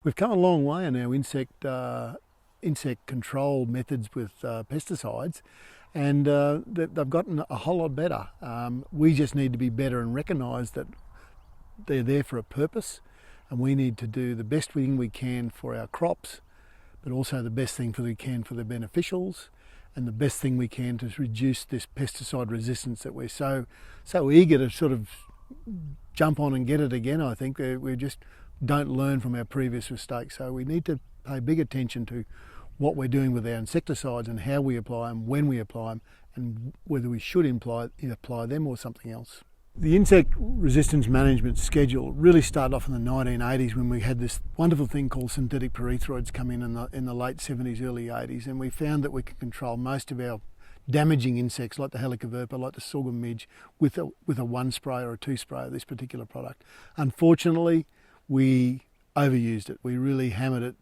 We've come a long way in our insect control methods with pesticides, and they've gotten a whole lot better. We just need to be better and recognise that they're there for a purpose, and we need to do the best thing we can for our crops, but also the best thing we can for the beneficials, and the best thing we can to reduce this pesticide resistance that we're so eager to sort of jump on and get it again. I think we just don't learn from our previous mistakes, so we need to pay big attention to what we're doing with our insecticides and how we apply them, when we apply them, and whether we should apply them or something else. The insect resistance management schedule really started off in the 1980s when we had this wonderful thing called synthetic pyrethroids come in the late 70s, early 80s, and we found that we could control most of our damaging insects like the helicoverpa, like the sorghum midge, with a one spray or a two spray of this particular product. Unfortunately, we overused it. We really hammered it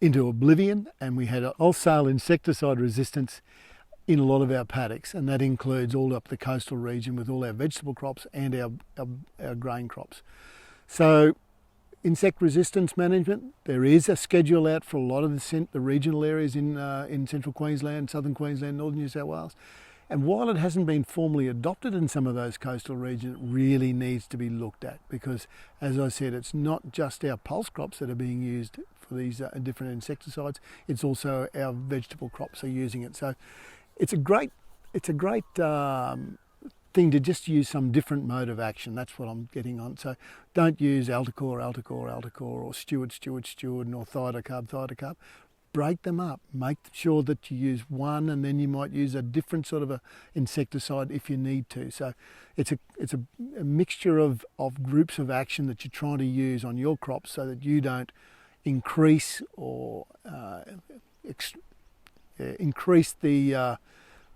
into oblivion, and we had a wholesale insecticide resistance in a lot of our paddocks, and that includes all up the coastal region with all our vegetable crops and our grain crops. So insect resistance management, there is a schedule out for a lot of the regional areas in central Queensland, southern Queensland, northern New South Wales. And while it hasn't been formally adopted in some of those coastal regions, it really needs to be looked at, because, as I said, it's not just our pulse crops that are being used for these different insecticides, it's also our vegetable crops are using it. So it's a great thing to just use some different mode of action. That's what I'm getting on. So don't use Altacor, or Steward, nor Thidocarb. Break them up. Make sure that you use one, and then you might use a different sort of a insecticide if you need to. So it's a mixture of groups of action that you're trying to use on your crops so that you don't increase or increase the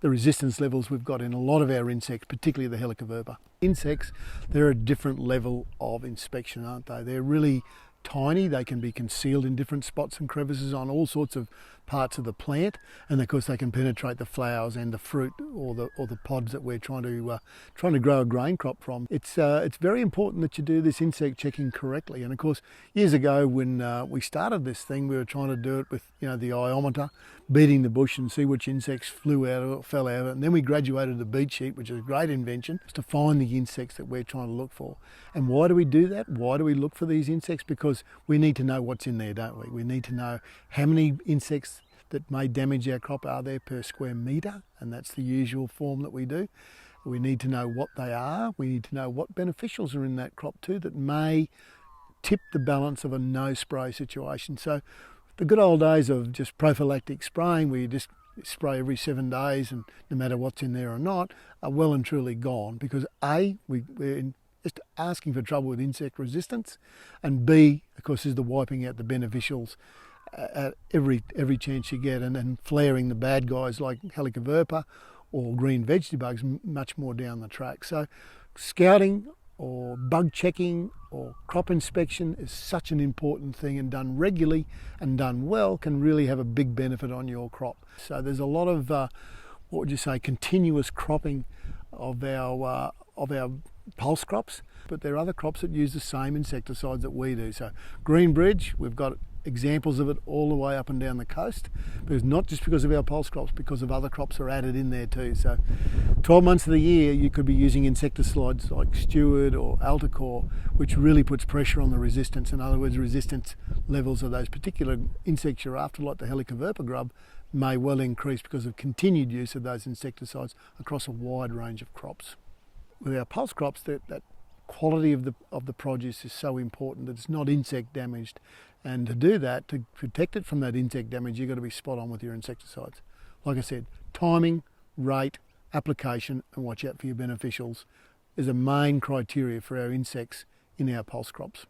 resistance levels we've got in a lot of our insects, particularly the helicoverpa. Insects, they're a different level of inspection, aren't they? They're really tiny. They can be concealed in different spots and crevices on all sorts of parts of the plant, and of course they can penetrate the flowers and the fruit or the pods that we're trying to grow a grain crop from. It's very important that you do this insect checking correctly. And of course, years ago when we started this thing, we were trying to do it with the iometer, beating the bush and see which insects flew out or fell out of it. And then we graduated to beat sheet, which is a great invention, to find the insects that we're trying to look for. And why do we do that? Why do we look for these insects? Because we need to know what's in there, don't we? We need to know how many insects that may damage our crop are there per square metre, and that's the usual form that we do. We need to know what they are. We need to know what beneficials are in that crop too that may tip the balance of a no spray situation. So the good old days of just prophylactic spraying, where you just spray every 7 days and no matter what's in there or not, are well and truly gone, because A, we're just asking for trouble with insect resistance, and B, of course, is the wiping out the beneficials at every chance you get, and then flaring the bad guys like helicoverpa or green veggie bugs much more down the track. So scouting or bug checking or crop inspection is such an important thing, and done regularly and done well can really have a big benefit on your crop. So there's a lot of continuous cropping of our pulse crops, but there are other crops that use the same insecticides that we do. So green bridge, we've got examples of it all the way up and down the coast, because not just because of our pulse crops, because of other crops are added in there too. So 12 months of the year you could be using insecticides like Steward or Altacor, which really puts pressure on the resistance. In other words, resistance levels of those particular insects you're after, like the helicoverpa grub, may well increase because of continued use of those insecticides across a wide range of crops. With our pulse crops, that quality of the produce is so important that it's not insect damaged, and to do that, to protect it from that insect damage, you've got to be spot on with your insecticides. Like I said, timing, rate, application, and watch out for your beneficials is a main criteria for our insects in our pulse crops.